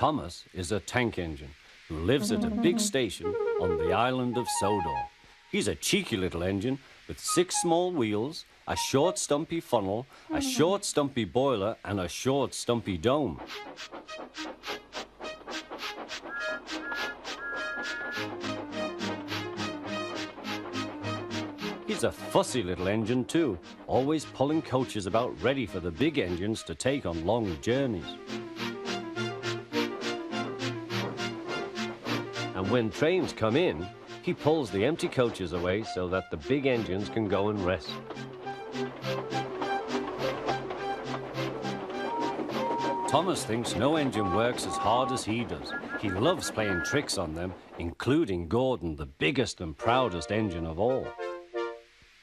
Thomas is a tank engine who lives at a big station on the island of Sodor. He's a cheeky little engine with 6 small wheels, a short stumpy funnel, a short stumpy boiler and a short stumpy dome. He's a fussy little engine too, always pulling coaches about ready for the big engines to take on long journeys. And when trains come in, he pulls the empty coaches away so that the big engines can go and rest. Thomas thinks no engine works as hard as he does. He loves playing tricks on them, including Gordon, the biggest and proudest engine of all.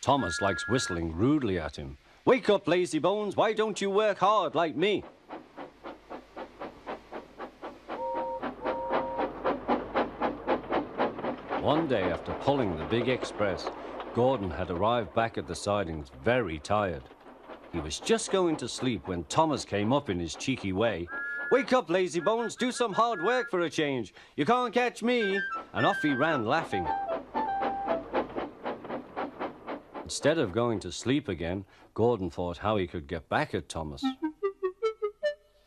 Thomas likes whistling rudely at him. "Wake up, lazy bones, why don't you work hard like me?" One day after pulling the big express, Gordon had arrived back at the sidings very tired. He was just going to sleep when Thomas came up in his cheeky way. "Wake up, lazy bones, do some hard work for a change. You can't catch me." And off he ran laughing. Instead of going to sleep again, Gordon thought how he could get back at Thomas.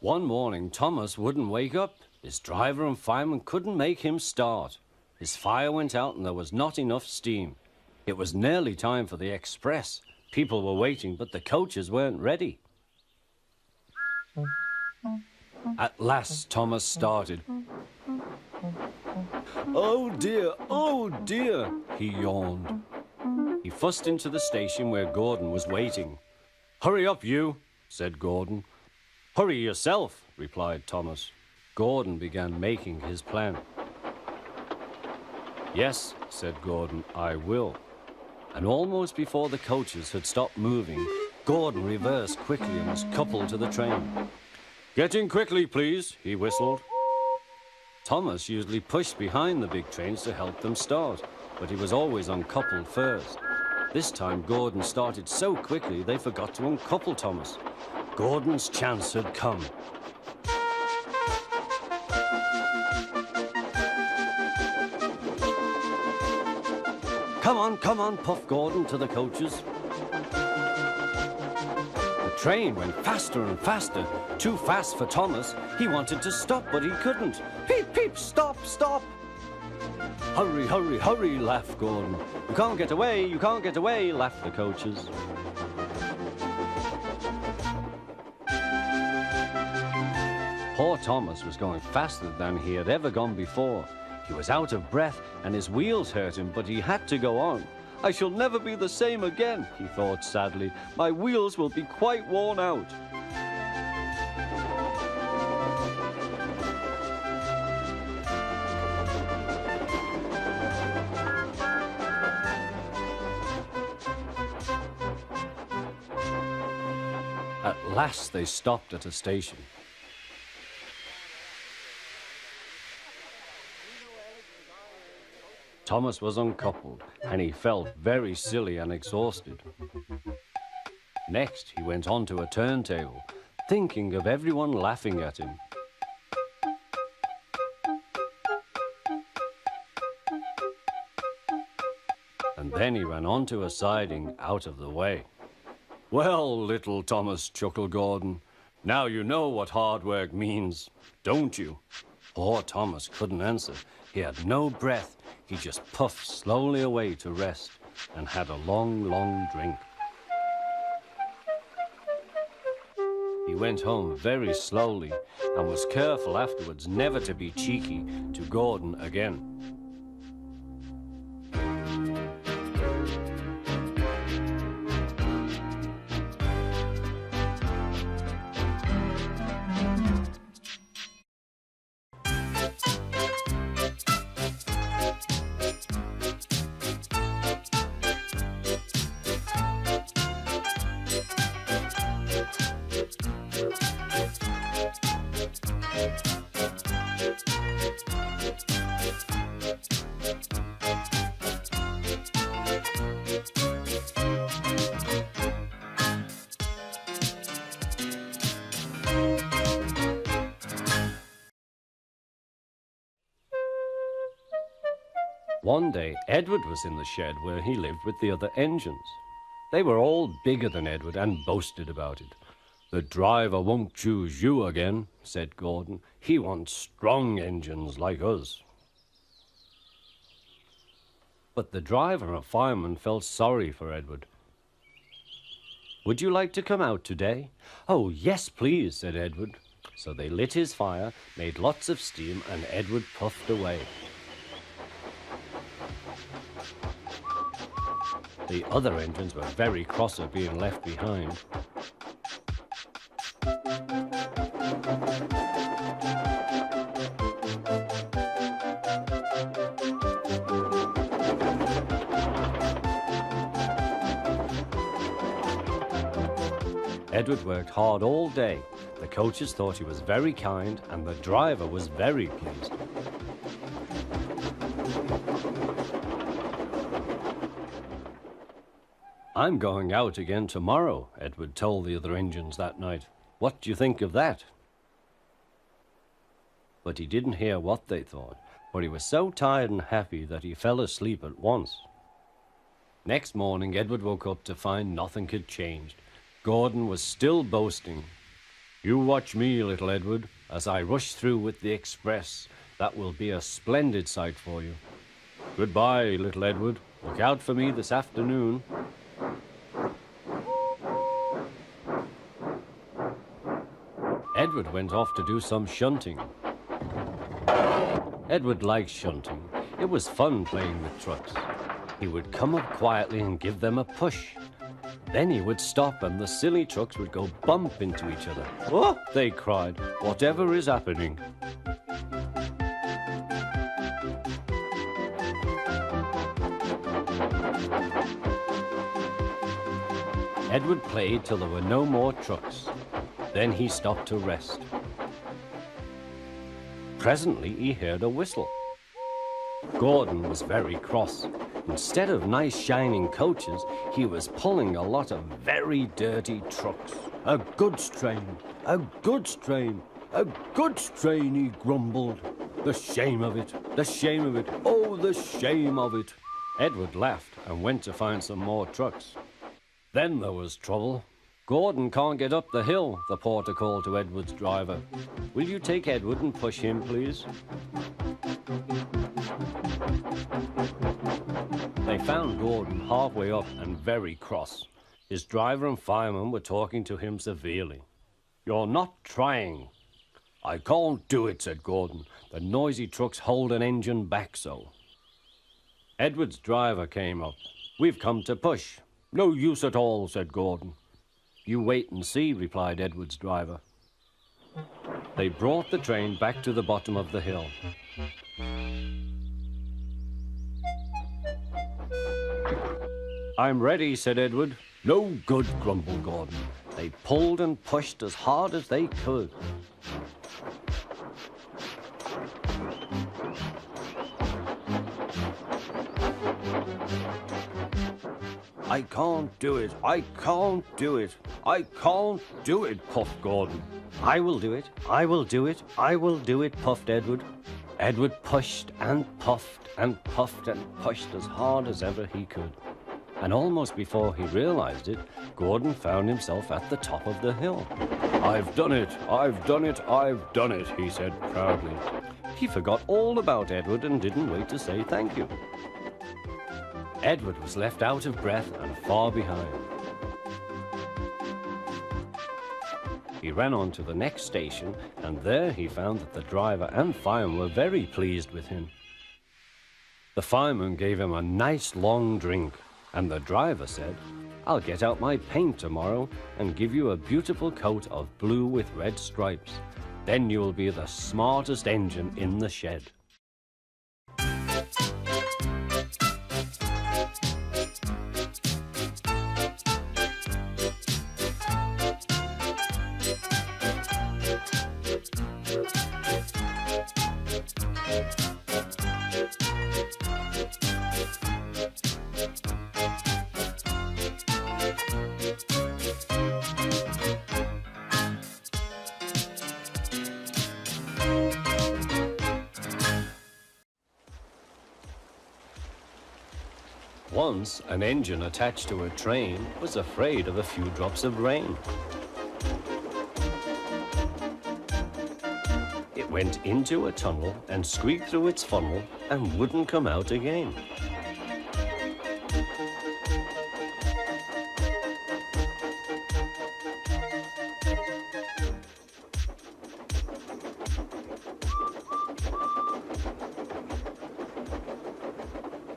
One morning, Thomas wouldn't wake up. His driver and fireman couldn't make him start. His fire went out and there was not enough steam. It was nearly time for the express. People were waiting, but the coaches weren't ready. At last, Thomas started. "Oh dear," he yawned. He fussed into the station where Gordon was waiting. "Hurry up, you," said Gordon. "Hurry yourself," replied Thomas. Gordon began making his plan. "Yes," said Gordon, "I will." And almost before the coaches had stopped moving, Gordon reversed quickly and was coupled to the train. "Get in quickly, please," he whistled. Thomas usually pushed behind the big trains to help them start, but he was always uncoupled first. This time, Gordon started so quickly they forgot to uncouple Thomas. Gordon's chance had come. Come on, puffed Gordon to the coaches. The train went faster and faster, too fast for Thomas. He wanted to stop, but he couldn't. "Peep, peep, stop, stop!" "Hurry, hurry, hurry," laughed Gordon. You can't get away," laughed the coaches. Poor Thomas was going faster than he had ever gone before. He was out of breath and his wheels hurt him, but he had to go on. "I shall never be the same again," he thought sadly. "My wheels will be quite worn out." At last they stopped at a station. Thomas was uncoupled, and he felt very silly and exhausted. Next, he went on to a turntable, thinking of everyone laughing at him. And then he ran onto a siding out of the way. "Well, little Thomas," chuckled Gordon, "now you know what hard work means, don't you?" Poor Thomas couldn't answer. He had no breath. He just puffed slowly away to rest and had a long, long drink. He went home very slowly and was careful afterwards never to be cheeky to Gordon again. One day, Edward was in the shed where he lived with the other engines. They were all bigger than Edward and boasted about it. "The driver won't choose you again," said Gordon. "He wants strong engines like us." But the driver and fireman felt sorry for Edward. "Would you like to come out today?" "Oh, yes, please," said Edward. So they lit his fire, made lots of steam, and Edward puffed away. The other engines were very cross at being left behind. Edward worked hard all day. The coaches thought he was very kind, and the driver was very pleased. "I'm going out again tomorrow," Edward told the other engines that night. "What do you think of that?" But he didn't hear what they thought, for he was so tired and happy that he fell asleep at once. Next morning, Edward woke up to find nothing had changed. Gordon was still boasting. "You watch me, little Edward, as I rush through with the express. That will be a splendid sight for you. Goodbye, little Edward. Look out for me this afternoon." Edward went off to do some shunting. Edward liked shunting. It was fun playing with trucks. He would come up quietly and give them a push. Then he would stop and the silly trucks would go bump into each other. "Oh!" they cried. "Whatever is happening?" Edward played till there were no more trucks. Then he stopped to rest. Presently he heard a whistle. Gordon was very cross. Instead of nice shining coaches, he was pulling a lot of very dirty trucks. "A goods train, a goods train, a goods train," he grumbled. "The shame of it, the shame of it, oh, the shame of it." Edward laughed and went to find some more trucks. Then there was trouble. "Gordon can't get up the hill," the porter called to Edward's driver. "Will you take Edward and push him, please?" They found Gordon halfway up and very cross. His driver and fireman were talking to him severely. "You're not trying." "I can't do it," said Gordon. "The noisy trucks hold an engine back so." Edward's driver came up. "We've come to push." "No use at all," said Gordon. "You wait and see," replied Edward's driver. They brought the train back to the bottom of the hill. "I'm ready," said Edward. "No good," grumbled Gordon. They pulled and pushed as hard as they could. "I can't do it, I can't do it, I can't do it," puffed Gordon. "I will do it, I will do it, I will do it," puffed Edward. Edward pushed and puffed and puffed and pushed as hard as ever he could. And almost before he realized it, Gordon found himself at the top of the hill. "I've done it, I've done it, I've done it," he said proudly. He forgot all about Edward and didn't wait to say thank you. Edward was left out of breath and far behind. He ran on to the next station, and there he found that the driver and fireman were very pleased with him. The fireman gave him a nice long drink, and the driver said, "I'll get out my paint tomorrow and give you a beautiful coat of blue with red stripes. Then you will be the smartest engine in the shed." Once, an engine attached to a train was afraid of a few drops of rain. It went into a tunnel and squeaked through its funnel and wouldn't come out again.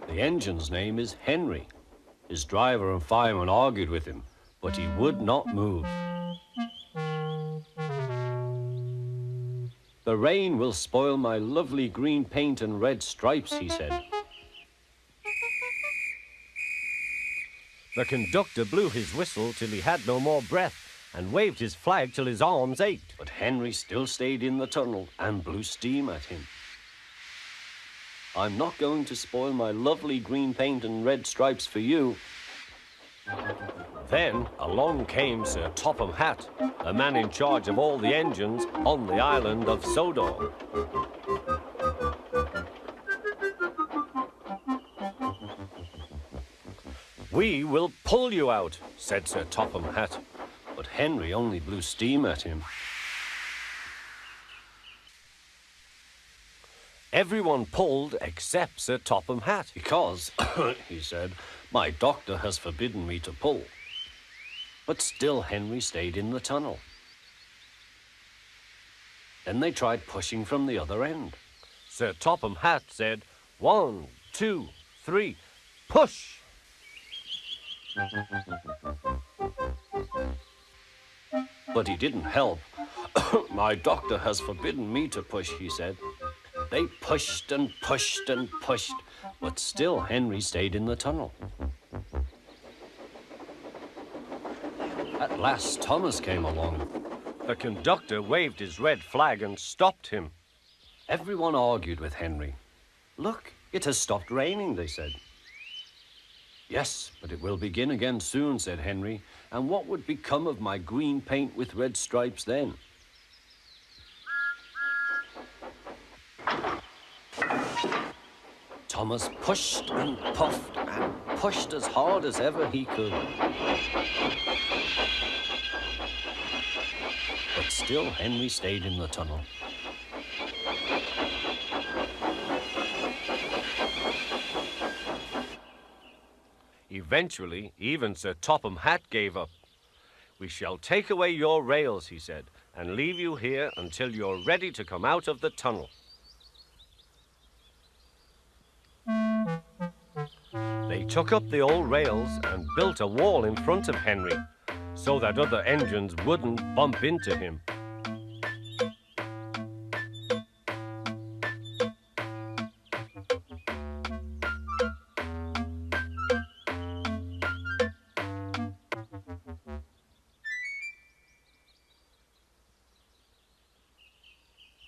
The engine's name is Henry. His driver and fireman argued with him, but he would not move. "The rain will spoil my lovely green paint and red stripes," he said. The conductor blew his whistle till he had no more breath and waved his flag till his arms ached. But Henry still stayed in the tunnel and blew steam at him. "I'm not going to spoil my lovely green paint and red stripes for you." Then along came Sir Topham Hatt, the man in charge of all the engines on the island of Sodor. "We will pull you out," said Sir Topham Hatt. But Henry only blew steam at him. Everyone pulled except Sir Topham Hatt. "Because," he said, "my doctor has forbidden me to pull." But still Henry stayed in the tunnel. Then they tried pushing from the other end. Sir Topham Hatt said, 1, 2, 3, push! But he didn't help. "My doctor has forbidden me to push," he said. They pushed and pushed and pushed, but still Henry stayed in the tunnel. At last Thomas came along. The conductor waved his red flag and stopped him. Everyone argued with Henry. "Look, it has stopped raining," they said. "Yes, but it will begin again soon," said Henry. "And what would become of my green paint with red stripes then?" Thomas pushed and puffed and pushed as hard as ever he could. But still Henry stayed in the tunnel. Eventually, even Sir Topham Hatt gave up. "We shall take away your rails," he said, "and leave you here until you're ready to come out of the tunnel." They took up the old rails and built a wall in front of Henry, so that other engines wouldn't bump into him.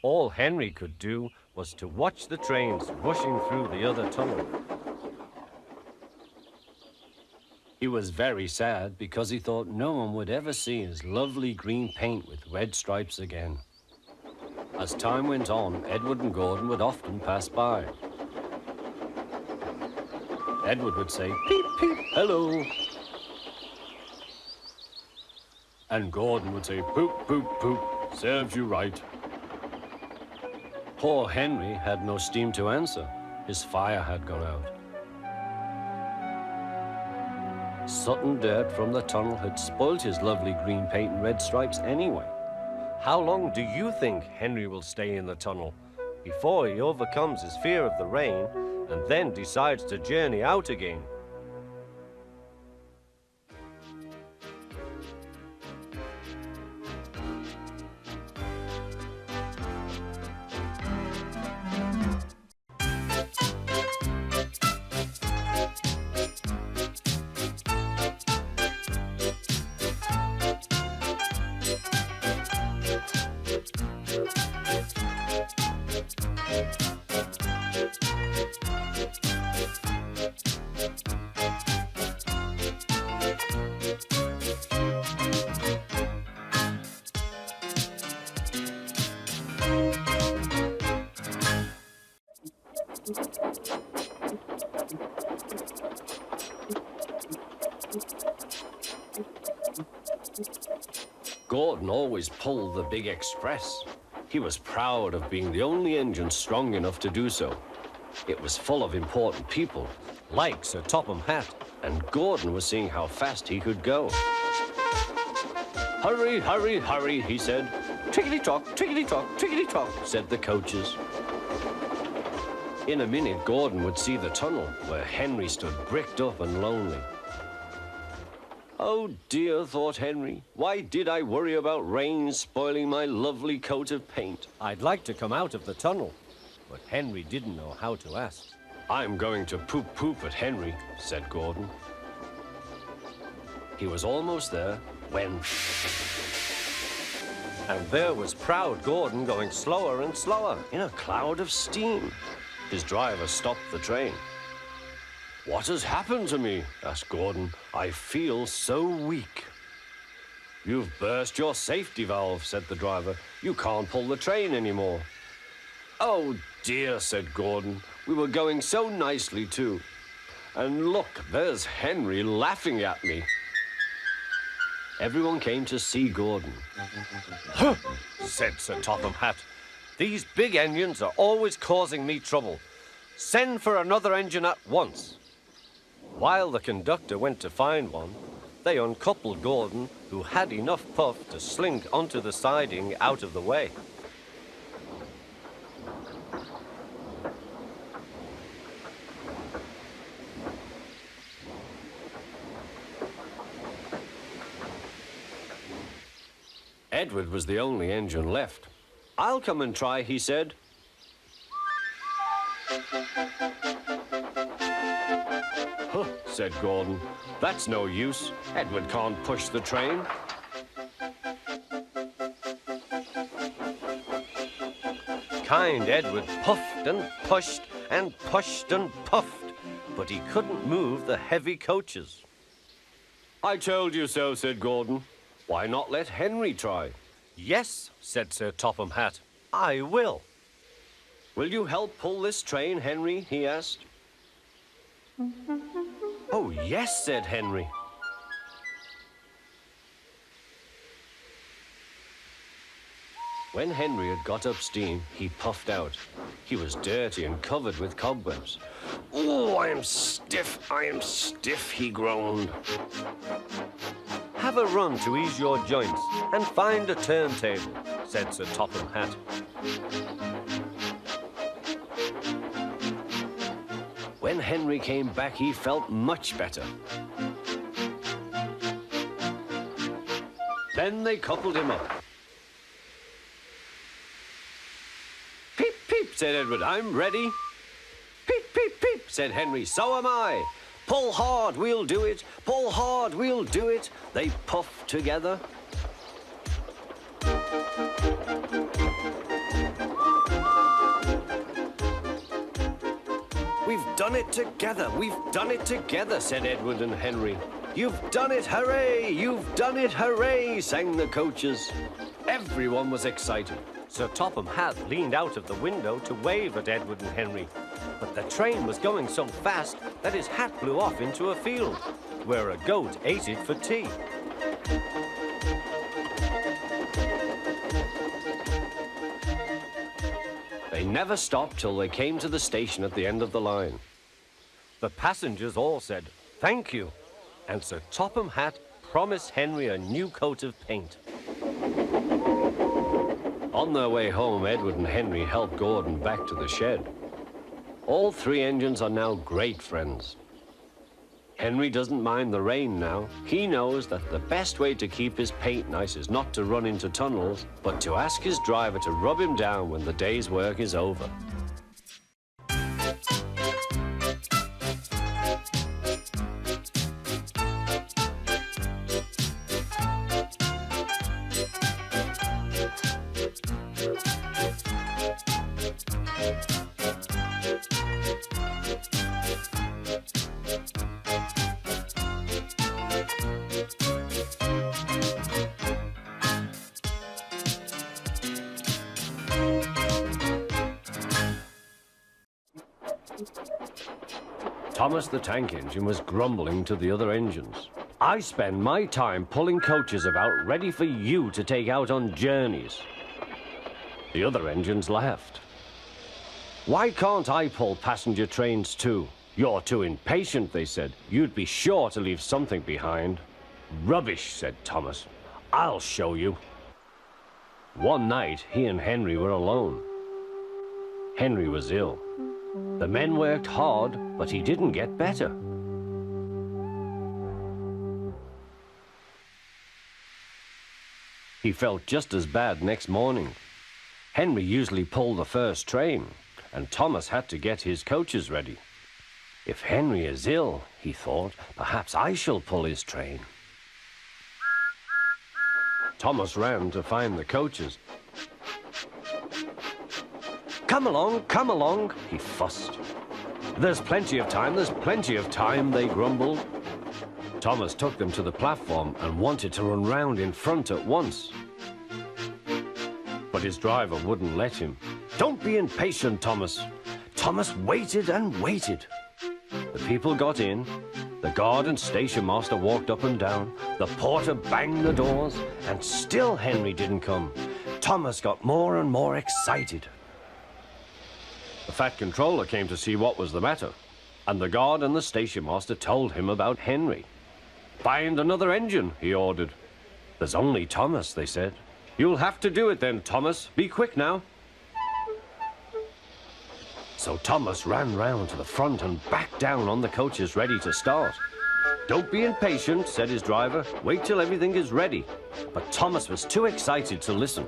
All Henry could do was to watch the trains rushing through the other tunnel. He was very sad because he thought no one would ever see his lovely green paint with red stripes again. As time went on, Edward and Gordon would often pass by. Edward would say, "Peep, peep, hello." And Gordon would say, "Poop, poop, poop, serves you right." Poor Henry had no steam to answer. His fire had gone out. Sudden dirt from the tunnel had spoilt his lovely green paint and red stripes anyway. How long do you think Henry will stay in the tunnel before he overcomes his fear of the rain and then decides to journey out again? Gordon always pulled the big express. He was proud of being the only engine strong enough to do so. It was full of important people, like Sir Topham Hatt. and Gordon was seeing how fast he could go. Hurry, hurry, hurry, he said. Tickety-tock, tickety-tock, tickety-tock, said the coaches. In a minute, Gordon would see the tunnel where Henry stood bricked up and lonely. Oh dear, thought Henry, why did I worry about rain spoiling my lovely coat of paint? I'd like to come out of the tunnel, but Henry didn't know how to ask. I'm going to poop at Henry, said Gordon. He was almost there when... And there was proud Gordon going slower and slower. in a cloud of steam, his driver stopped the train. What has happened to me? Asked Gordon. I feel so weak. You've burst your safety valve, said the driver. You can't pull the train anymore. Oh dear, said Gordon. We were going so nicely too. And look, there's Henry laughing at me. Everyone came to see Gordon. Huh, said Sir Topham Hatt. These big engines are always causing me trouble. Send for another engine at once. While the conductor went to find one, they uncoupled Gordon, who had enough puff to slink onto the siding out of the way. Edward was the only engine left. I'll come and try, he said. Huh, said Gordon. That's no use. Edward can't push the train. Kind Edward puffed and pushed and pushed and puffed, but he couldn't move the heavy coaches. I told you so, said Gordon. Why not let Henry try? Yes, said Sir Topham Hatt, I will. Will you help pull this train, Henry? He asked. Oh, yes, said Henry. When Henry had got up steam, he puffed out. He was dirty and covered with cobwebs. Oh, I am stiff, he groaned. Have a run to ease your joints and find a turntable, said Sir Topham Hatt. When Henry came back, he felt much better. Then they coupled him up. Peep, peep, said Edward, I'm ready. Peep, peep, peep, said Henry, so am I. Pull hard, we'll do it. Pull hard, we'll do it. They puffed together. We've done it together. We've done it together, said Edward and Henry. You've done it, hooray! You've done it, hooray! Sang the coaches. Everyone was excited. Sir Topham Hatt leaned out of the window to wave at Edward and Henry, but the train was going so fast that his hat blew off into a field, where a goat ate it for tea. They never stopped till they came to the station at the end of the line. The passengers all said, thank you, and Sir Topham Hatt promised Henry a new coat of paint. On their way home, Edward and Henry helped Gordon back to the shed. All three engines are now great friends. Henry doesn't mind the rain now. He knows that the best way to keep his paint nice is not to run into tunnels, but to ask his driver to rub him down when the day's work is over. Thomas the tank engine was grumbling to the other engines. I spend my time pulling coaches about ready for you to take out on journeys. The other engines laughed. Why can't I pull passenger trains too? You're too impatient, they said. You'd be sure to leave something behind. Rubbish, said Thomas. I'll show you. One night, he and Henry were alone. Henry was ill. The men worked hard, but he didn't get better. He felt just as bad next morning. Henry usually pulled the first train, and Thomas had to get his coaches ready. If Henry is ill, he thought, perhaps I shall pull his train. Thomas ran to find the coaches. Come along, he fussed. There's plenty of time, they grumbled. Thomas took them to the platform and wanted to run round in front at once. But his driver wouldn't let him. Don't be impatient, Thomas. Thomas waited and waited. The people got in. The guard and station master walked up and down. The porter banged the doors, and still Henry didn't come. Thomas got more and more excited. The fat controller came to see what was the matter, and the guard and the station master told him about Henry. Find another engine, he ordered. There's only Thomas, they said. You'll have to do it then, Thomas. Be quick now. So Thomas ran round to the front and back down on the coaches ready to start. Don't be impatient, said his driver. Wait till everything is ready. But Thomas was too excited to listen.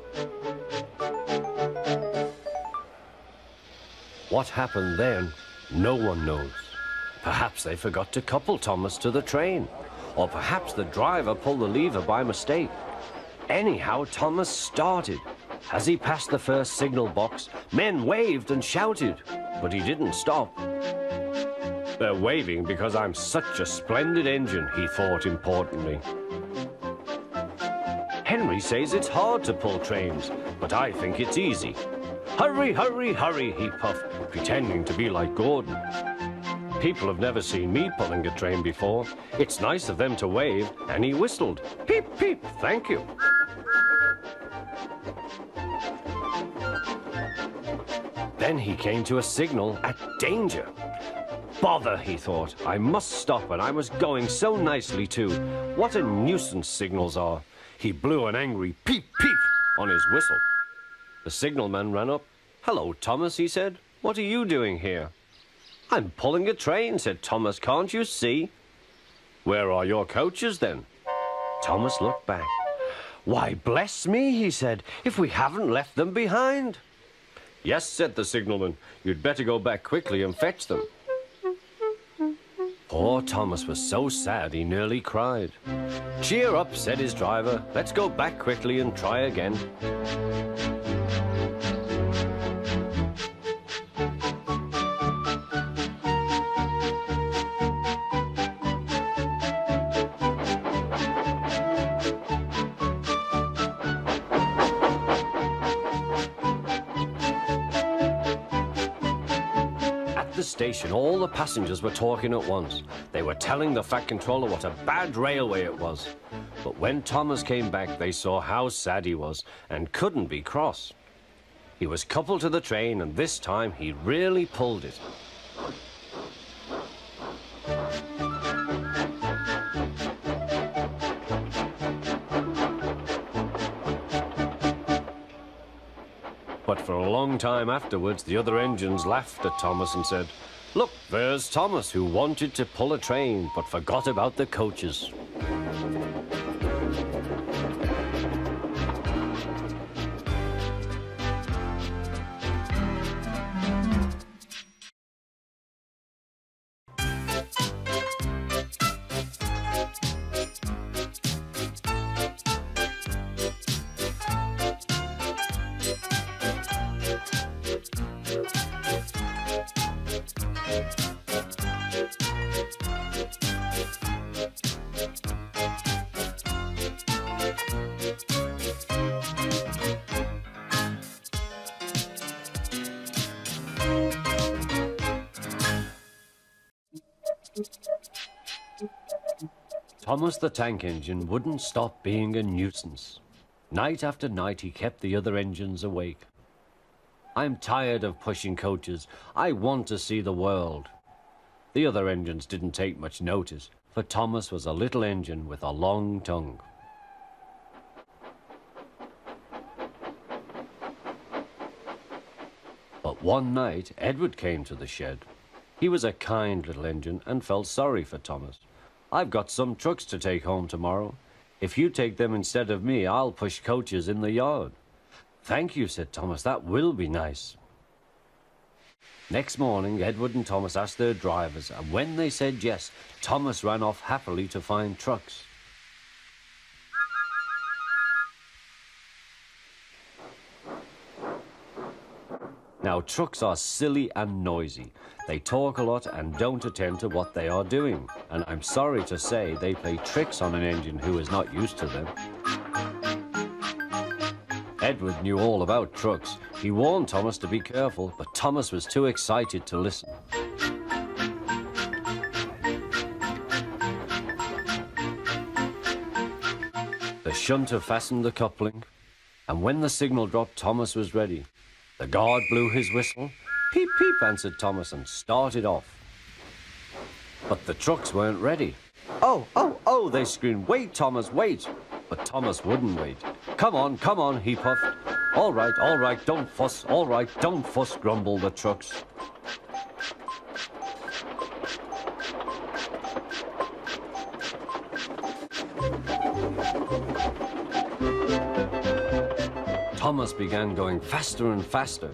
What happened then, no one knows. Perhaps they forgot to couple Thomas to the train, or perhaps the driver pulled the lever by mistake. Anyhow, Thomas started. As he passed the first signal box, men waved and shouted, but he didn't stop. They're waving because I'm such a splendid engine, he thought importantly. Henry says it's hard to pull trains, but I think it's easy. Hurry, hurry, hurry, he puffed, pretending to be like Gordon. People have never seen me pulling a train before. It's nice of them to wave, and he whistled. Peep, peep, thank you. Then he came to a signal at danger. Bother, he thought. I must stop, and I was going so nicely too. What a nuisance signals are. He blew an angry peep, peep on his whistle. The signalman ran up. Hello, Thomas, he said. What are you doing here? I'm pulling a train, said Thomas. Can't you see? Where are your coaches, then? Thomas looked back. Why, bless me, he said, if we haven't left them behind. Yes, said the signalman. You'd better go back quickly and fetch them. Poor Thomas was so sad he nearly cried. Cheer up, said his driver. Let's go back quickly and try again. Station, all the passengers were talking at once. They were telling the fat controller what a bad railway it was. But when Thomas came back, they saw how sad he was and couldn't be cross. He was coupled to the train, and this time he really pulled it. But for a long time afterwards, the other engines laughed at Thomas and said, Look, there's Thomas, who wanted to pull a train, but forgot about the coaches. Thomas the tank engine wouldn't stop being a nuisance. Night after night he kept the other engines awake. I'm tired of pushing coaches. I want to see the world. The other engines didn't take much notice, for Thomas was a little engine with a long tongue. But one night, Edward came to the shed. He was a kind little engine and felt sorry for Thomas. "I've got some trucks to take home tomorrow. If you take them instead of me, I'll push coaches in the yard." "Thank you," said Thomas. "That will be nice." Next morning, Edward and Thomas asked their drivers, and when they said yes, Thomas ran off happily to find trucks. Now, trucks are silly and noisy. They talk a lot and don't attend to what they are doing. And I'm sorry to say they play tricks on an engine who is not used to them. Edward knew all about trucks. He warned Thomas to be careful, but Thomas was too excited to listen. The shunter fastened the coupling, and when the signal dropped, Thomas was ready. The guard blew his whistle. "Peep, peep," answered Thomas, and started off. But the trucks weren't ready. "Oh, oh, oh," they screamed. "Wait, Thomas, wait." But Thomas wouldn't wait. Come on, he puffed. All right, don't fuss. All right, don't fuss," grumbled the trucks. Thomas began going faster and faster.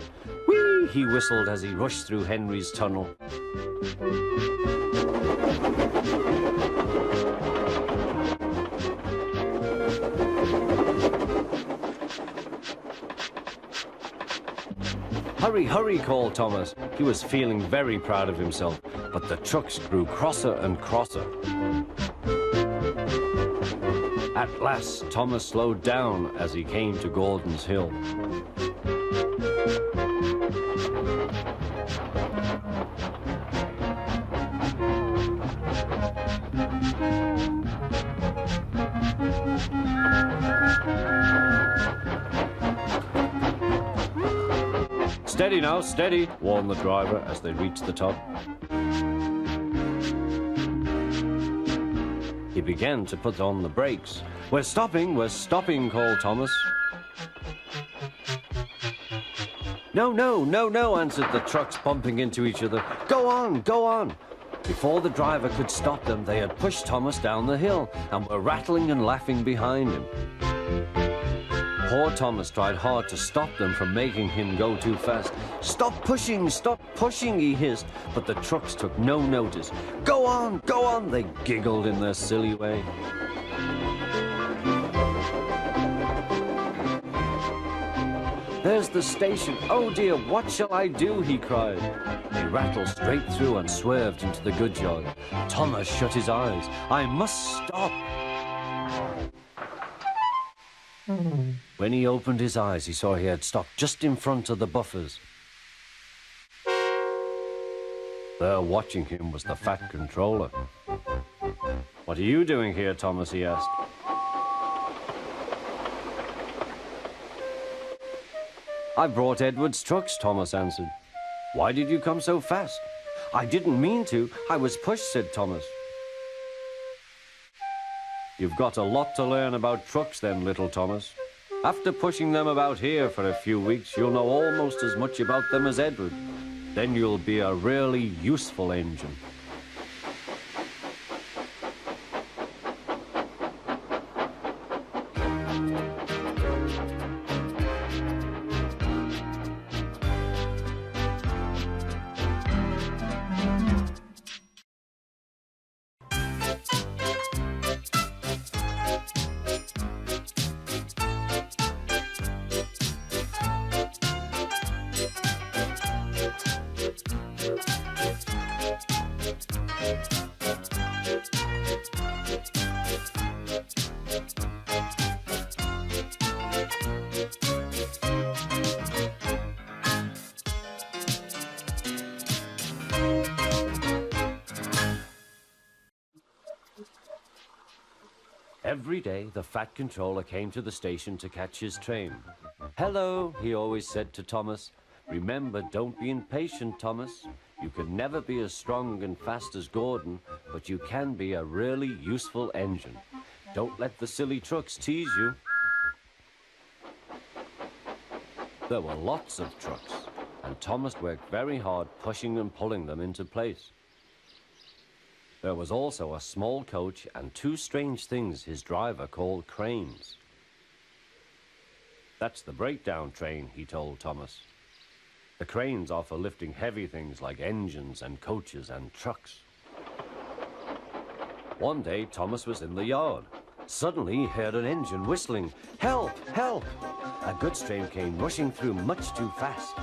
"Whee!" he whistled as he rushed through Henry's tunnel. "Hurry, hurry," called Thomas. He was feeling very proud of himself, but the trucks grew crosser and crosser. At last, Thomas slowed down as he came to Gordon's Hill. "Steady now, steady," warned the driver as they reached the top. He began to put on the brakes. We're stopping, called Thomas. No, answered the trucks, bumping into each other. Go on. Before the driver could stop them, they had pushed Thomas down the hill and were rattling and laughing behind him. Poor Thomas tried hard to stop them from making him go too fast. Stop pushing, he hissed, but the trucks took no notice. Go on, they giggled in their silly way. There's the station. Oh dear, what shall I do? He cried. They rattled straight through and swerved into the goods yard. Thomas shut his eyes. I must stop. When he opened his eyes, he saw he had stopped just in front of the buffers. There watching him was the fat controller. What are you doing here, Thomas? He asked. I brought Edward's trucks, Thomas answered. Why did you come so fast? I didn't mean to. I was pushed, said Thomas. You've got a lot to learn about trucks then, little Thomas. After pushing them about here for a few weeks, you'll know almost as much about them as Edward. Then you'll be a really useful engine. Every day, the Fat Controller came to the station to catch his train. "Hello," he always said to Thomas. "Remember, don't be impatient, Thomas. You can never be as strong and fast as Gordon, but you can be a really useful engine. Don't let the silly trucks tease you." There were lots of trucks, and Thomas worked very hard pushing and pulling them into place. There was also a small coach and two strange things his driver called cranes. "That's the breakdown train," he told Thomas. "The cranes are for lifting heavy things like engines and coaches and trucks." One day, Thomas was in the yard. Suddenly, he heard an engine whistling. "Help! Help!" A goods train came rushing through much too fast.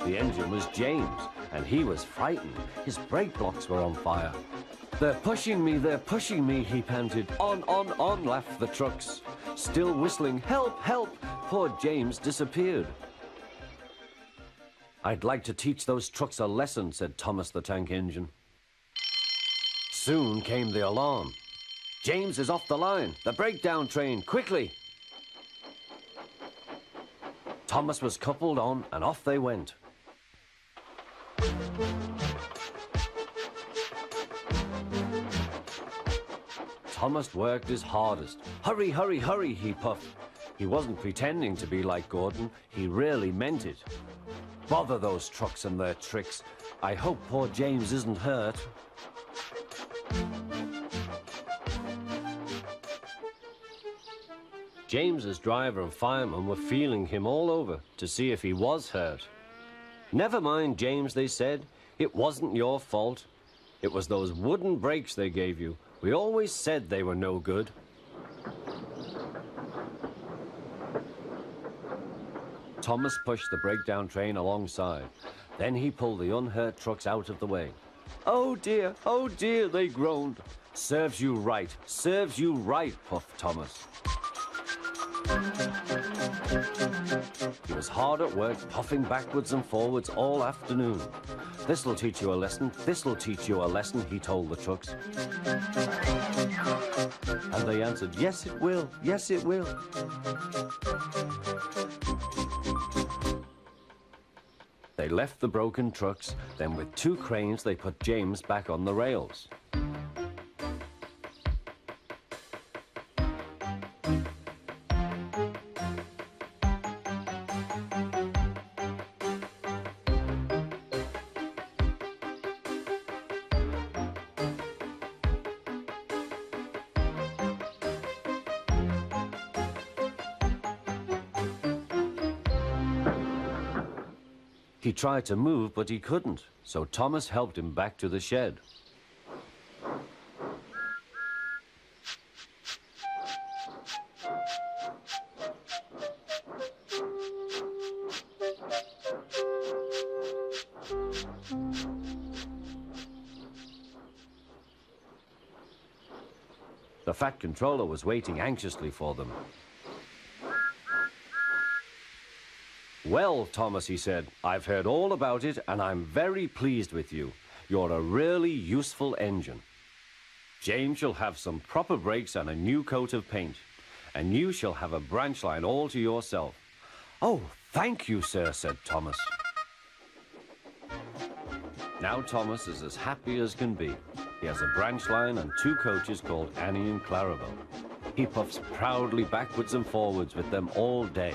The engine was James, and he was frightened. His brake blocks were on fire. "They're pushing me, they're pushing me," he panted. On, laughed the trucks. Still whistling, "Help! Help!" Poor James disappeared. "I'd like to teach those trucks a lesson," said Thomas the Tank Engine. Soon came the alarm. "James is off the line. The breakdown train, quickly!" Thomas was coupled on, and off they went. Thomas worked his hardest. "Hurry, hurry, hurry," he puffed. He wasn't pretending to be like Gordon. He really meant it. "Bother those trucks and their tricks. I hope poor James isn't hurt." James's driver and fireman were feeling him all over to see if he was hurt. "Never mind, James," they said. "It wasn't your fault. It was those wooden brakes they gave you. We always said they were no good." Thomas pushed the breakdown train alongside. Then he pulled the unhurt trucks out of the way. "Oh dear, they groaned. "Serves you right, puffed Thomas. He was hard at work, puffing backwards and forwards all afternoon. "This'll teach you a lesson, this'll teach you a lesson," he told the trucks. And they answered, "Yes, it will, yes, it will." They left the broken trucks, then with two cranes they put James back on the rails. He tried to move, but he couldn't, so Thomas helped him back to the shed. The Fat Controller was waiting anxiously for them. "Well, Thomas," he said, "I've heard all about it, and I'm very pleased with you. You're a really useful engine. James shall have some proper brakes and a new coat of paint, and you shall have a branch line all to yourself." "Oh, thank you, sir," said Thomas. Now Thomas is as happy as can be. He has a branch line and two coaches called Annie and Clarabelle. He puffs proudly backwards and forwards with them all day.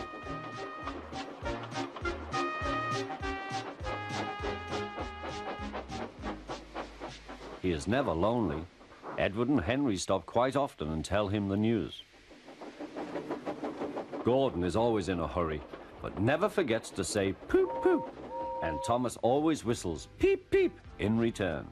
He is never lonely. Edward and Henry stop quite often and tell him the news. Gordon is always in a hurry, but never forgets to say poop poop, and Thomas always whistles peep peep in return.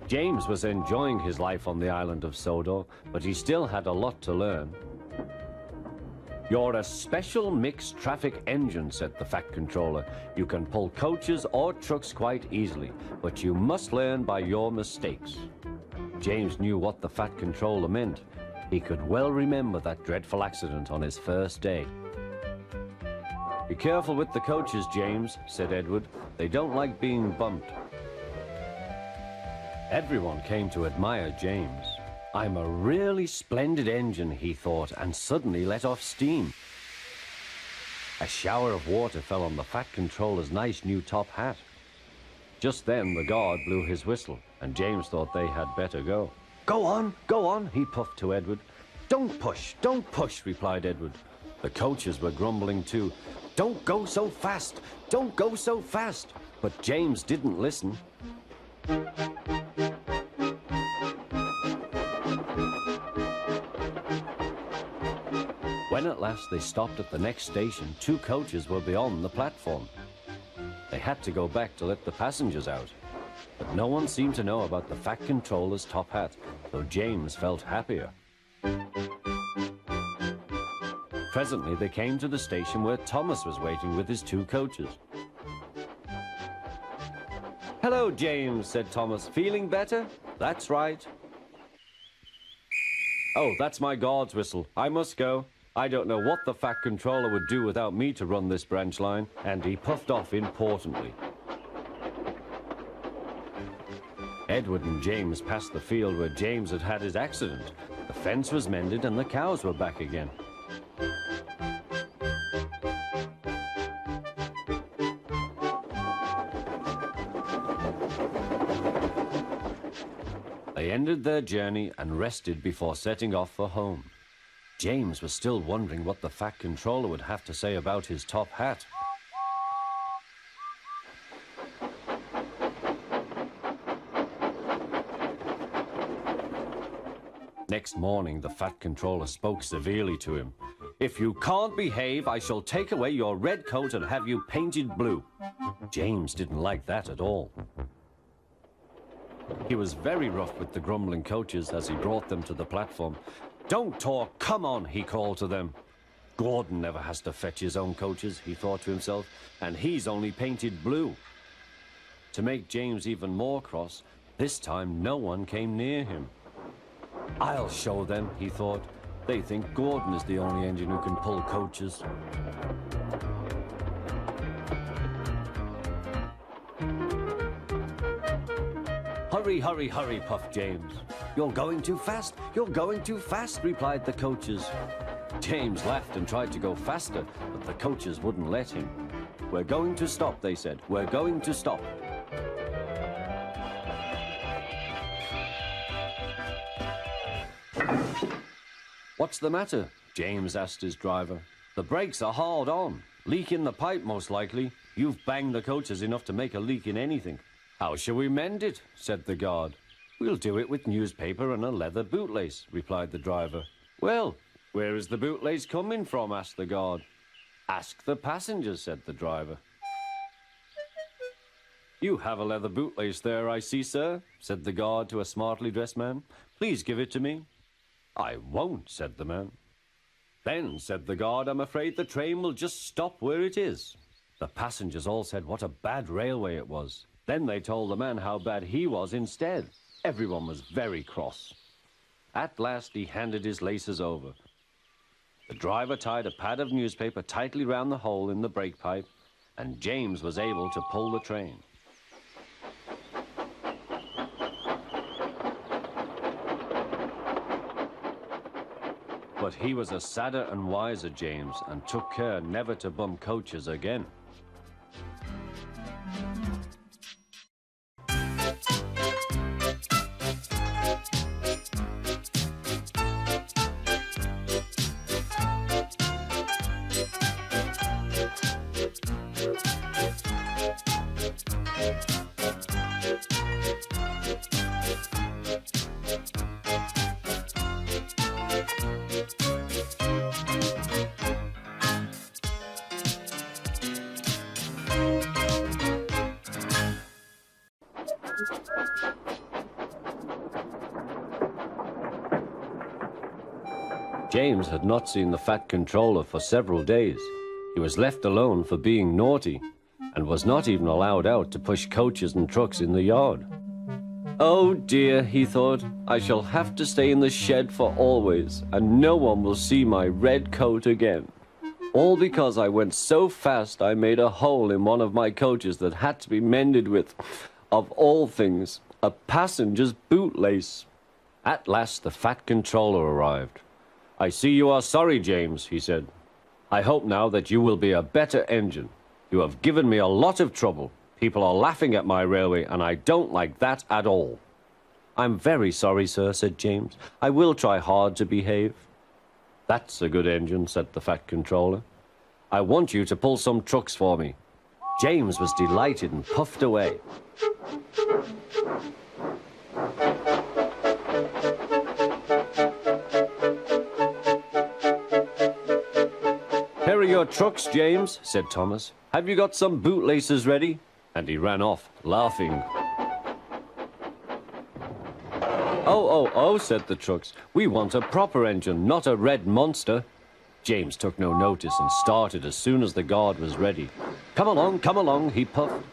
James was enjoying his life on the island of Sodor, but he still had a lot to learn. "You're a special mixed traffic engine," said the Fat Controller. "You can pull coaches or trucks quite easily, but you must learn by your mistakes." James knew what the Fat Controller meant. He could well remember that dreadful accident on his first day. "Be careful with the coaches, James," said Edward. "They don't like being bumped." Everyone came to admire James. "I'm a really splendid engine," he thought, and suddenly let off steam. A shower of water fell on the Fat Controller's nice new top hat. Just then the guard blew his whistle, and James thought they had better go. Go on," he puffed to Edward. Don't push," replied Edward. The coaches were grumbling too. Don't go so fast! But James didn't listen. When at last they stopped at the next station, 2 coaches were beyond the platform. They had to go back to let the passengers out. But no one seemed to know about the Fat Controller's top hat, though James felt happier. Presently they came to the station where Thomas was waiting with his 2 coaches. "Hello, James," said Thomas. "Feeling better?" "That's right." "Oh, that's my guard's whistle. I must go. I don't know what the Fat Controller would do without me to run this branch line," and he puffed off importantly. Edward and James passed the field where James had had his accident. The fence was mended and the cows were back again. They ended their journey and rested before setting off for home. James was still wondering what the Fat Controller would have to say about his top hat. Next morning, the Fat Controller spoke severely to him. "If you can't behave, I shall take away your red coat and have you painted blue." James didn't like that at all. He was very rough with the grumbling coaches as he brought them to the platform. "Don't talk, come on," he called to them. "Gordon never has to fetch his own coaches," he thought to himself, "and he's only painted blue." To make James even more cross, this time no one came near him. "I'll show them," he thought. "They think Gordon is the only engine who can pull coaches." Hurry, puffed James. You're going too fast, replied the coaches. James laughed and tried to go faster, but the coaches wouldn't let him. "We're going to stop," they said. "We're going to stop." "What's the matter?" James asked his driver. "The brakes are hard on. Leak in the pipe, most likely. You've banged the coaches enough to make a leak in anything." "How shall we mend it?" said the guard. "We'll do it with newspaper and a leather bootlace," replied the driver. "Well, where is the bootlace coming from?" asked the guard. "Ask the passengers," said the driver. "You have a leather bootlace there, I see, sir," said the guard to a smartly dressed man. "Please give it to me." "I won't," said the man. "Then," said the guard, "I'm afraid the train will just stop where it is." The passengers all said what a bad railway it was. Then they told the man how bad he was instead. Everyone was very cross. At last he handed his laces over. The driver tied a pad of newspaper tightly round the hole in the brake pipe, and James was able to pull the train. But he was a sadder and wiser James, and took care never to bump coaches again. James had not seen the Fat Controller for several days. He was left alone for being naughty and was not even allowed out to push coaches and trucks in the yard. Oh dear, he thought, I shall have to stay in the shed for always, and no one will see my red coat again. All because I went so fast I made a hole in one of my coaches that had to be mended with, of all things, a passenger's bootlace. At last the Fat Controller arrived. I see you are sorry, James, he said. I hope now that you will be a better engine. You have given me a lot of trouble. People are laughing at my railway, and I don't like that at all. I'm very sorry, sir, said James. I will try hard to behave. That's a good engine, said the Fat Controller. I want you to pull some trucks for me. James was delighted and puffed away. Here are your trucks, James, said Thomas. Have you got some bootlaces ready? And he ran off, laughing. Oh, said the trucks. We want a proper engine, not a red monster. James took no notice and started as soon as the guard was ready. Come along, he puffed.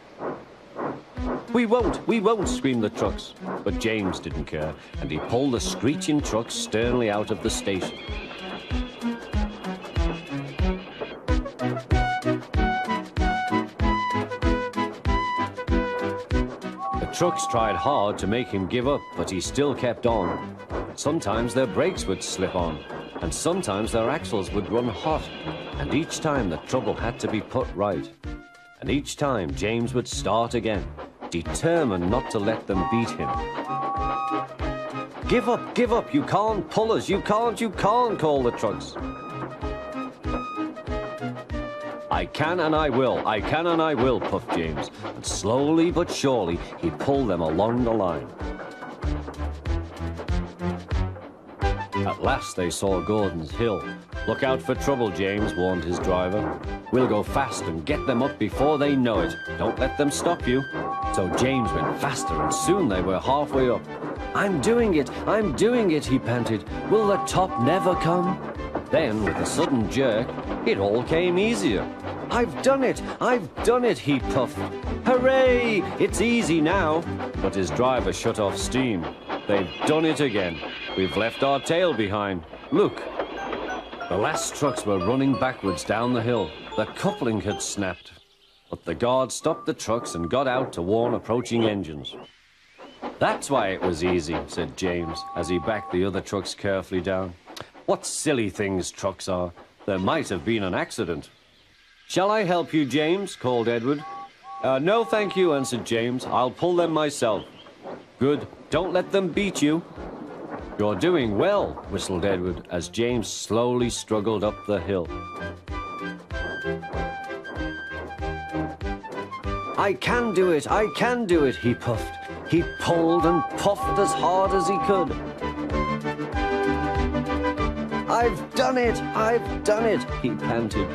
We won't, screamed the trucks. But James didn't care, and he pulled the screeching trucks sternly out of the station. The trucks tried hard to make him give up, but he still kept on. Sometimes their brakes would slip on, and sometimes their axles would run hot, and each time the trouble had to be put right. And each time James would start again, determined not to let them beat him. Give up, you can't pull us, you can't, called the trucks. I can and I will, puffed James, and slowly but surely he pulled them along the line. At last they saw Gordon's hill. Look out for trouble, James, warned his driver. We'll go fast and get them up before they know it. Don't let them stop you. So James went faster, and soon they were halfway up. I'm doing it, he panted. Will the top never come? Then, with a sudden jerk, it all came easier. I've done it, he puffed. Hooray! It's easy now. But his driver shut off steam. They've done it again. We've left our tail behind. Look. The last trucks were running backwards down the hill. The coupling had snapped. But the guard stopped the trucks and got out to warn approaching engines. That's why it was easy, said James, as he backed the other trucks carefully down. What silly things trucks are. There might have been an accident. Shall I help you, James? Called Edward. No, thank you, answered James. I'll pull them myself. Good. Don't let them beat you. You're doing well, whistled Edward, as James slowly struggled up the hill. I can do it, he puffed. He pulled and puffed as hard as he could. I've done it, he panted.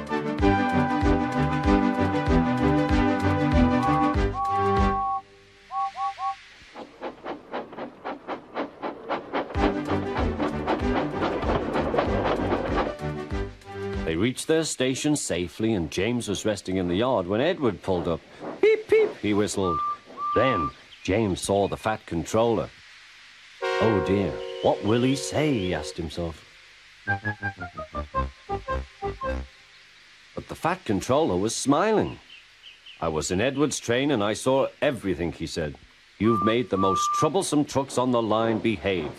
They reached their station safely, and James was resting in the yard when Edward pulled up. Peep, peep, he whistled. Then James saw the Fat Controller. Oh dear, what will he say, he asked himself. But the Fat Controller was smiling. I was in Edward's train and I saw everything, he said. You've made the most troublesome trucks on the line behave.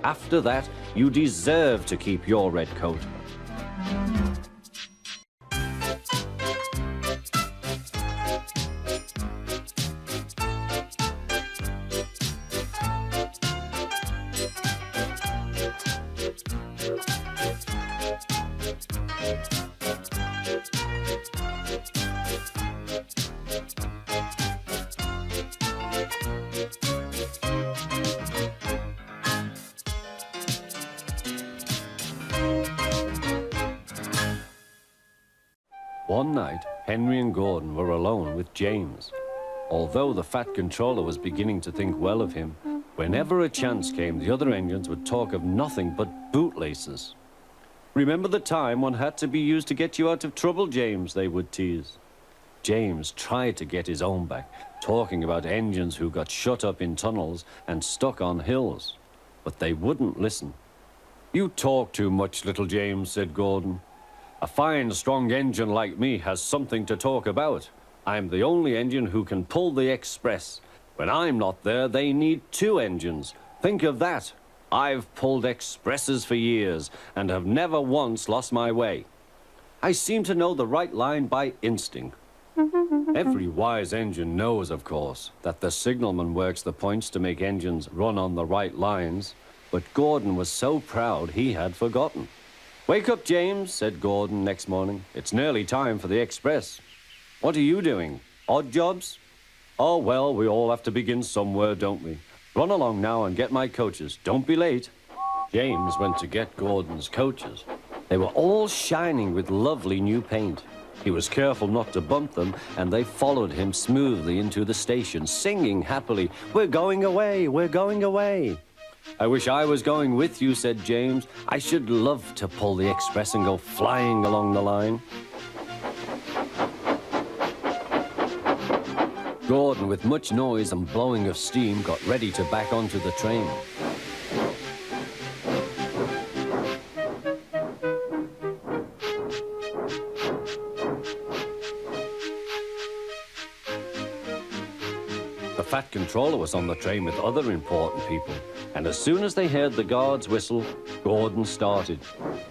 After that, you deserve to keep your red coat. One night, Henry and Gordon were alone with James. Although the Fat Controller was beginning to think well of him, whenever a chance came, the other engines would talk of nothing but bootlaces. "Remember the time one had to be used to get you out of trouble, James?" they would tease. James tried to get his own back, talking about engines who got shut up in tunnels and stuck on hills. But they wouldn't listen. "You talk too much, little James," said Gordon. "A fine, strong engine like me has something to talk about. I'm the only engine who can pull the express. When I'm not there, they need 2 engines. Think of that. I've pulled expresses for years and have never once lost my way. I seem to know the right line by instinct." Every wise engine knows, of course, that the signalman works the points to make engines run on the right lines, but Gordon was so proud he had forgotten. "Wake up, James," said Gordon next morning. "It's nearly time for the express." "What are you doing? Odd jobs?" "Oh, well, we all have to begin somewhere, don't we? Run along now and get my coaches. Don't be late." James went to get Gordon's coaches. They were all shining with lovely new paint. He was careful not to bump them, and they followed him smoothly into the station, singing happily, "We're going away, we're going away." "I wish I was going with you," said James. "I should love to pull the express and go flying along the line." Gordon, with much noise and blowing of steam, got ready to back onto the train. The Fat Controller was on the train with other important people, and as soon as they heard the guard's whistle, Gordon started.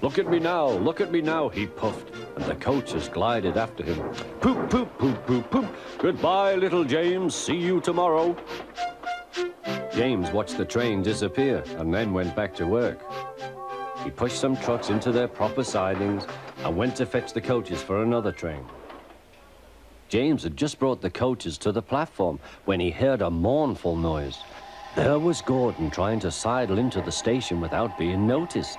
Look at me now," he puffed, and the coaches glided after him. "Poop, poop, poop, poop, poop. Goodbye, little James. See you tomorrow." James watched the train disappear and then went back to work. He pushed some trucks into their proper sidings and went to fetch the coaches for another train. James had just brought the coaches to the platform when he heard a mournful noise. There was Gordon trying to sidle into the station without being noticed.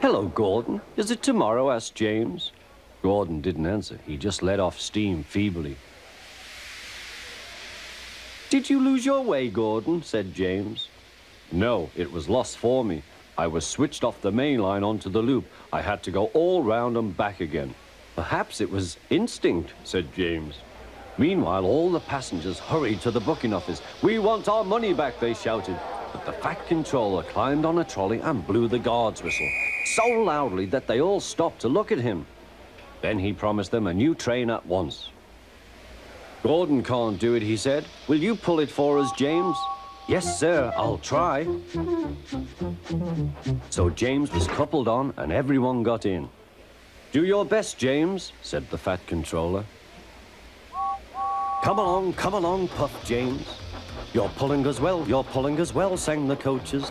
"Hello, Gordon. Is it tomorrow?" asked James. Gordon didn't answer. He just let off steam feebly. "Did you lose your way, Gordon?" said James. "No, it was lost for me. I was switched off the main line onto the loop. I had to go all round and back again." "Perhaps it was instinct," said James. Meanwhile, all the passengers hurried to the booking office. "We want our money back," they shouted. But the Fat Controller climbed on a trolley and blew the guard's whistle, so loudly that they all stopped to look at him. Then he promised them a new train at once. "Gordon can't do it," he said. "Will you pull it for us, James?" "Yes, sir, I'll try." So James was coupled on and everyone got in. "Do your best, James," said the Fat Controller. Come along, puffed James. You're pulling as well, sang the coaches.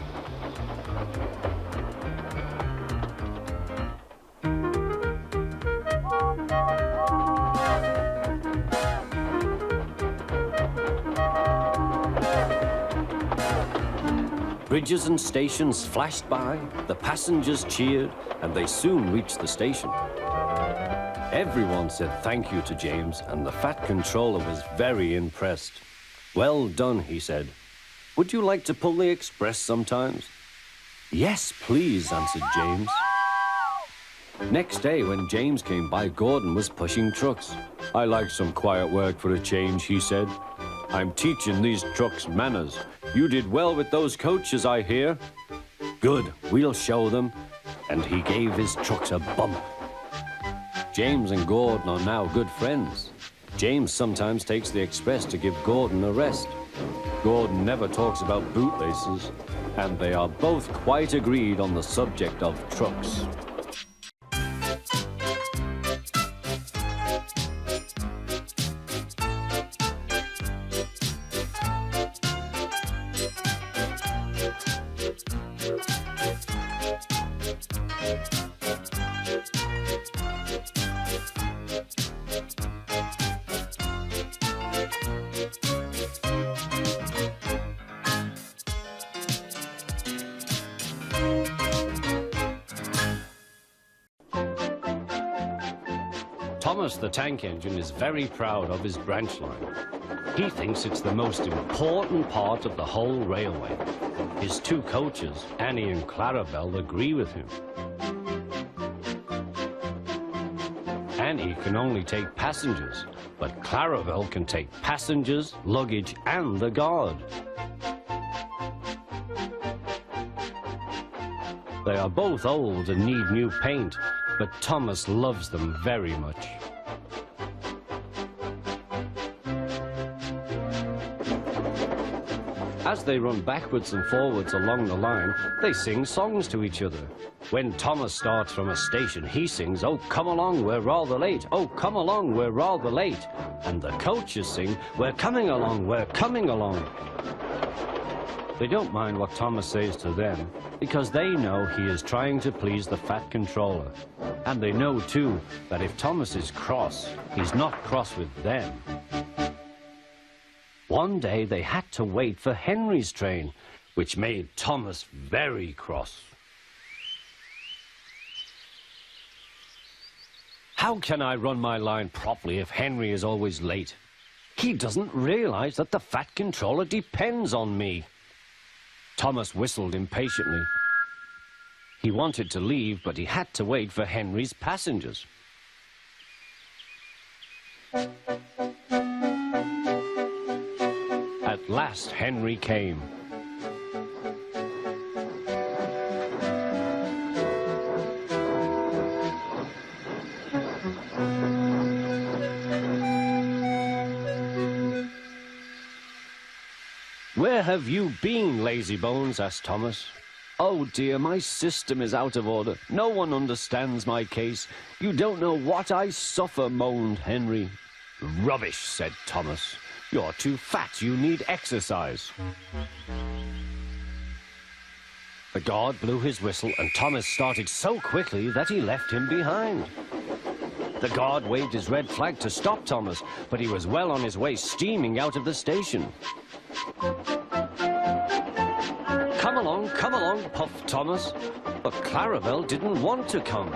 Bridges and stations flashed by, the passengers cheered, and they soon reached the station. Everyone said thank you to James, and the Fat Controller was very impressed. "Well done," he said. "Would you like to pull the express sometimes?" "Yes, please," answered James. Next day, when James came by, Gordon was pushing trucks. "I like some quiet work for a change," he said. "I'm teaching these trucks manners. You did well with those coaches, I hear." "Good, we'll show them." And he gave his trucks a bump. James and Gordon are now good friends. James sometimes takes the express to give Gordon a rest. Gordon never talks about bootlaces, and they are both quite agreed on the subject of trucks. Thomas the tank engine is very proud of his branch line. He thinks it's the most important part of the whole railway. His two coaches, Annie and Clarabelle, agree with him. Annie can only take passengers, but Clarabelle can take passengers, luggage, and the guard. They are both old and need new paint, but Thomas loves them very much. As they run backwards and forwards along the line, they sing songs to each other. When Thomas starts from a station, he sings, "Oh, come along, we're rather late. Oh, come along, we're rather late." And the coaches sing, "We're coming along, we're coming along." They don't mind what Thomas says to them, because they know he is trying to please the fat controller. And they know, too, that if Thomas is cross, he's not cross with them. One day they had to wait for Henry's train, which made Thomas very cross. How can I run my line properly if Henry is always late? He doesn't realize that the fat controller depends on me. Thomas whistled impatiently. He wanted to leave, but he had to wait for Henry's passengers. At last, Henry came. "Where have you been, lazybones?" asked Thomas. "Oh dear, my system is out of order. No one understands my case. You don't know what I suffer," moaned Henry. "Rubbish," said Thomas. "You're too fat. You need exercise." The guard blew his whistle, and Thomas started so quickly that he left him behind. The guard waved his red flag to stop Thomas, but he was well on his way, steaming out of the station. Come along, puffed Thomas. But Clarabelle didn't want to come.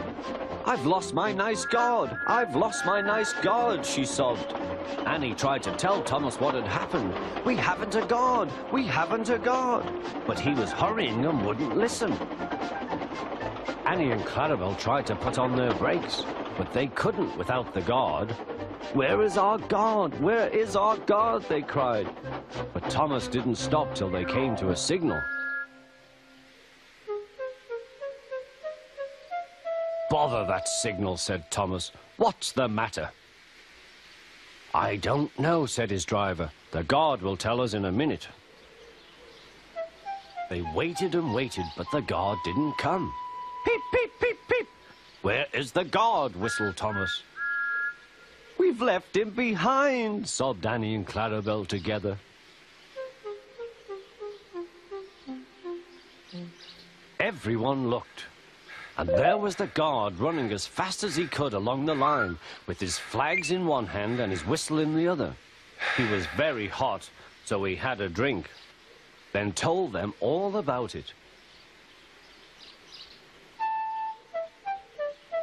"I've lost my nice guard. I've lost my nice guard," she sobbed. Annie tried to tell Thomas what had happened. "We haven't a guard. We haven't a guard." But he was hurrying and wouldn't listen. Annie and Clarabelle tried to put on their brakes, but they couldn't without the guard. "Where is our guard? Where is our guard?" they cried. But Thomas didn't stop till they came to a signal. "Bother that signal," said Thomas. "What's the matter?" "I don't know," said his driver. "The guard will tell us in a minute." They waited and waited, but the guard didn't come. "Peep, peep, peep, peep." "Where is the guard?" whistled Thomas. "We've left him behind," sobbed Annie and Clarabelle together. Everyone looked, and there was the guard running as fast as he could along the line, with his flags in one hand and his whistle in the other. He was very hot, so he had a drink, then told them all about it.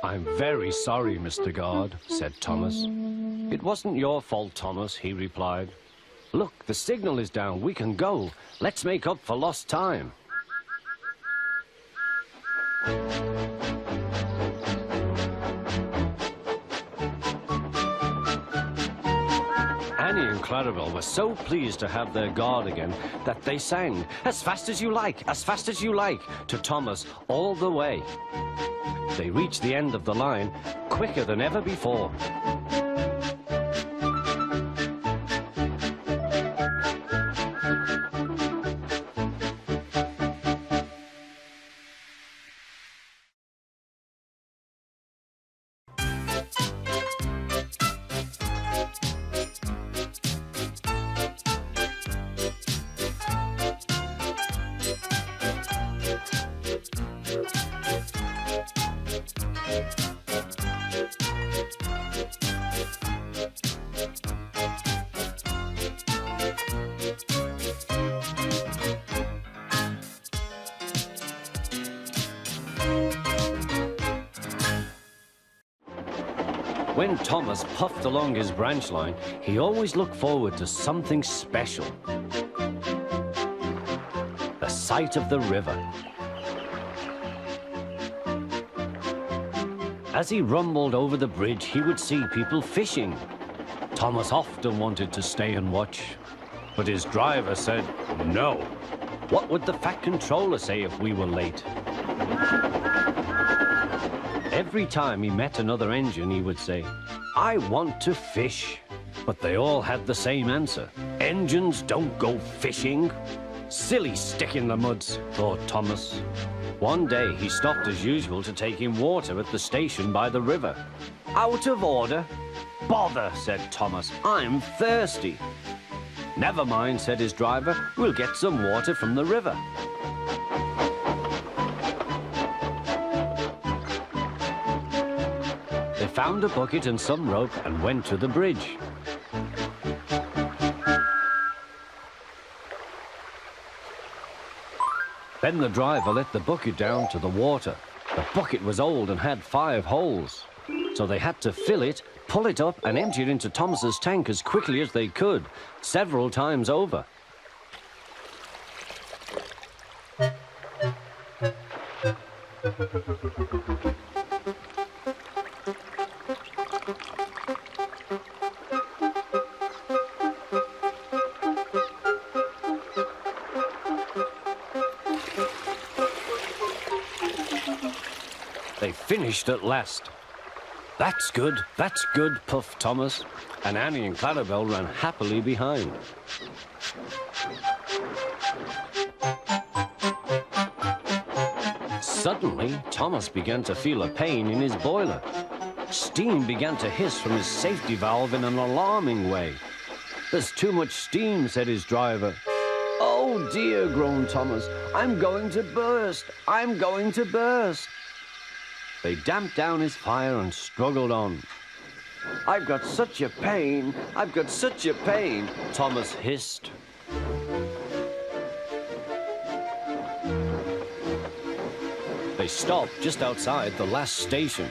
"I'm very sorry, Mr. Guard," said Thomas. "It wasn't your fault, Thomas," he replied. "Look, the signal is down. We can go. Let's make up for lost time." Annie and Clarabelle were so pleased to have their guard again that they sang, "As fast as you like, as fast as you like," to Thomas all the way. They reached the end of the line quicker than ever before. When Thomas puffed along his branch line, he always looked forward to something special. The sight of the river. As he rumbled over the bridge, he would see people fishing. Thomas often wanted to stay and watch, but his driver said no. What would the Fat Controller say if we were late? Every time he met another engine, he would say, "I want to fish." But they all had the same answer. Engines don't go fishing. Silly stick in the muds, thought Thomas. One day he stopped as usual to take in water at the station by the river. "Out of order." "Bother," said Thomas, "I'm thirsty." "Never mind," said his driver, "we'll get some water from the river." They found a bucket and some rope and went to the bridge. Then the driver let the bucket down to the water. The bucket was old and had 5 holes, so they had to fill it, pull it up and empty it into Thomas's tank as quickly as they could, several times over. They finished at last. That's good, puffed Thomas, and Annie and Clarabelle ran happily behind. Suddenly, Thomas began to feel a pain in his boiler. Steam began to hiss from his safety valve in an alarming way. "There's too much steam," said his driver. "Oh dear," groaned Thomas, "I'm going to burst, I'm going to burst." They damped down his fire and struggled on. "I've got such a pain, I've got such a pain," Thomas hissed. They stopped just outside the last station,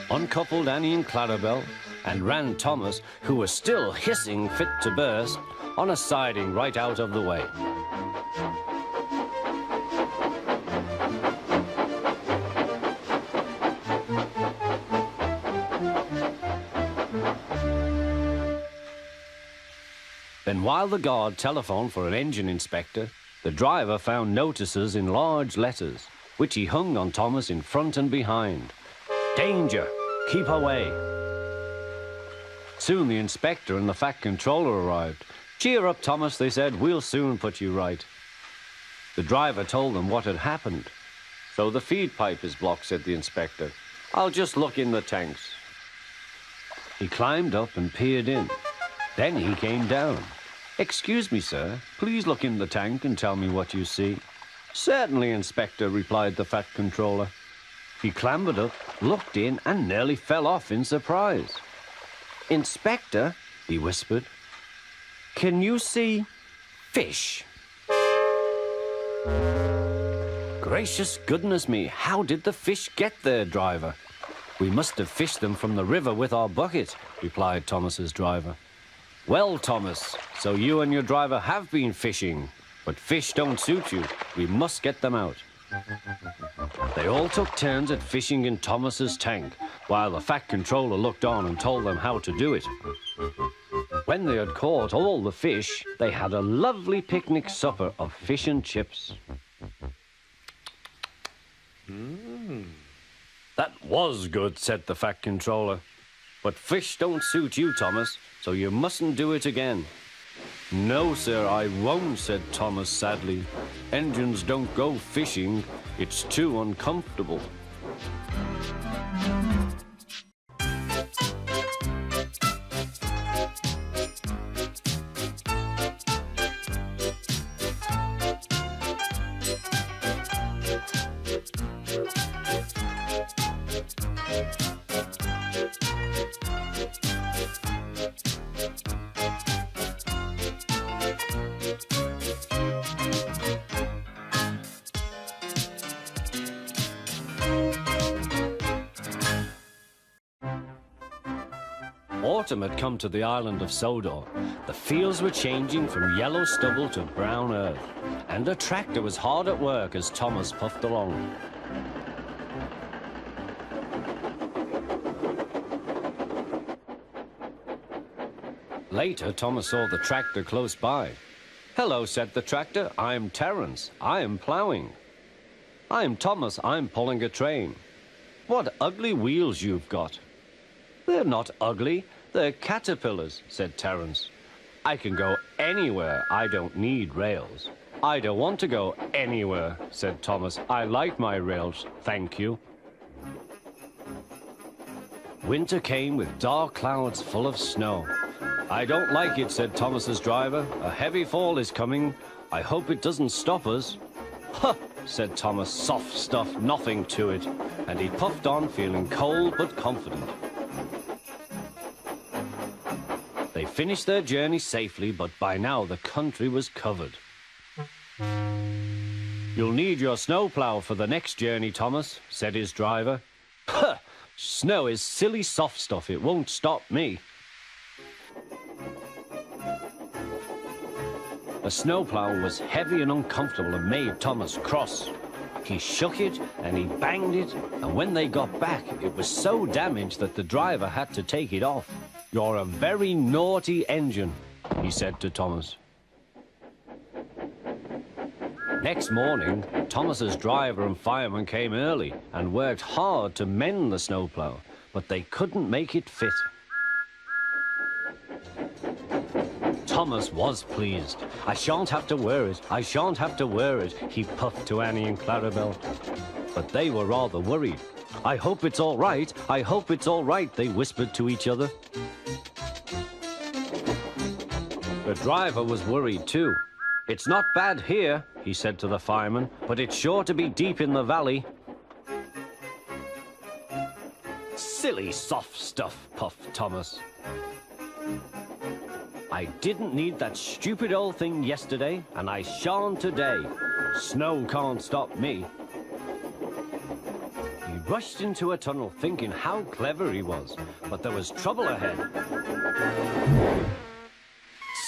uncoupled Annie and Clarabelle, and ran Thomas, who was still hissing fit to burst, on a siding right out of the way. Then while the guard telephoned for an engine inspector, the driver found notices in large letters, which he hung on Thomas in front and behind. "Danger! Keep away!" Soon the inspector and the Fat Controller arrived. "Cheer up, Thomas," they said. "We'll soon put you right." The driver told them what had happened. "So the feed pipe is blocked," said the inspector. "I'll just look in the tanks." He climbed up and peered in. Then he came down. "Excuse me, sir. Please look in the tank and tell me what you see." "Certainly, Inspector," replied the Fat Controller. He clambered up, looked in, and nearly fell off in surprise. "Inspector," he whispered, "can you see fish?" "Gracious goodness me, how did the fish get there, driver?" "We must have fished them from the river with our bucket," replied Thomas's driver. "Well, Thomas, so you and your driver have been fishing, but fish don't suit you. We must get them out." They all took turns at fishing in Thomas's tank, while the Fat Controller looked on and told them how to do it. When they had caught all the fish, they had a lovely picnic supper of fish and chips. "That was good," said the Fat Controller. "But fish don't suit you, Thomas, so you mustn't do it again." "No, sir, I won't," said Thomas sadly. "Engines don't go fishing. It's too uncomfortable." Autumn had come to the island of Sodor. The fields were changing from yellow stubble to brown earth, and the tractor was hard at work as Thomas puffed along. Later, Thomas saw the tractor close by. "Hello," said the tractor. "I'm Terence. I'm ploughing." "I'm Thomas. I'm pulling a train." "What ugly wheels you've got." "They're not ugly. They're caterpillars," said Terence. "I can go anywhere. I don't need rails." "I don't want to go anywhere," said Thomas. "I like my rails, thank you." Winter came with dark clouds full of snow. "I don't like it," said Thomas's driver. "A heavy fall is coming. I hope it doesn't stop us." "Huh," said Thomas. "Soft stuff, nothing to it." And he puffed on, feeling cold but confident. They finished their journey safely, but by now the country was covered. "You'll need your snowplow for the next journey, Thomas," said his driver. "Huh! Snow is silly soft stuff. It won't stop me." The snowplow was heavy and uncomfortable and made Thomas cross. He shook it and he banged it, and when they got back, it was so damaged that the driver had to take it off. "You're a very naughty engine," he said to Thomas. Next morning, Thomas's driver and fireman came early and worked hard to mend the snowplow, but they couldn't make it fit. Thomas was pleased. "I shan't have to wear it. I shan't have to wear it," he puffed to Annie and Clarabelle. But they were rather worried. "I hope it's all right. I hope it's all right," they whispered to each other. The driver was worried too. "It's not bad here," he said to the fireman, "but it's sure to be deep in the valley." "Silly soft stuff," puffed Thomas. "I didn't need that stupid old thing yesterday, and I shan't today. Snow can't stop me." He rushed into a tunnel thinking how clever he was, but there was trouble ahead.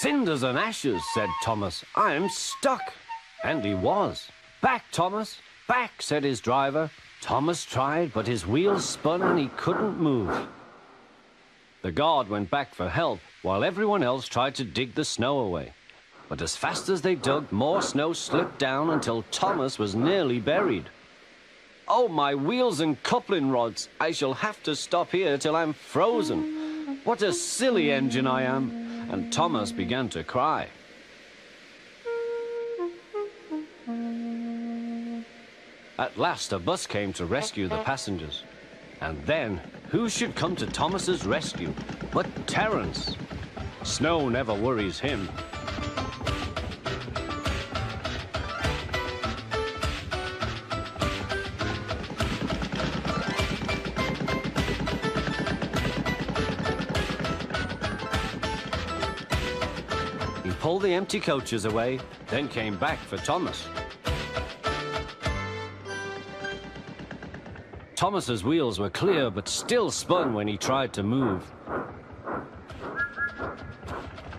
"Cinders and ashes," said Thomas. "I'm stuck." And he was. "Back, Thomas, back," said his driver. Thomas tried, but his wheels spun and he couldn't move. The guard went back for help, while everyone else tried to dig the snow away. But as fast as they dug, more snow slipped down until Thomas was nearly buried. "Oh, my wheels and coupling rods! I shall have to stop here till I'm frozen. What a silly engine I am!" And Thomas began to cry. At last, a bus came to rescue the passengers. And then, who should come to Thomas's rescue but Terence? Snow never worries him. He pulled the empty coaches away, then came back for Thomas. Thomas's wheels were clear, but still spun when he tried to move.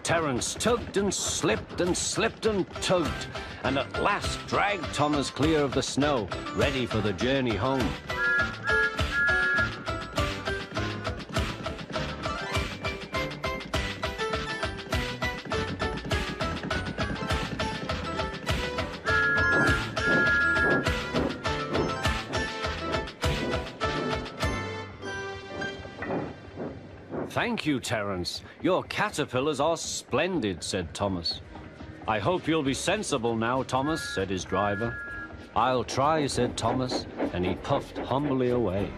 Terence tugged and slipped and slipped and tugged, and at last dragged Thomas clear of the snow, ready for the journey home. "Thank you, Terence. Your caterpillars are splendid," said Thomas. "I hope you'll be sensible now, Thomas," said his driver. "I'll try," said Thomas, and he puffed humbly away.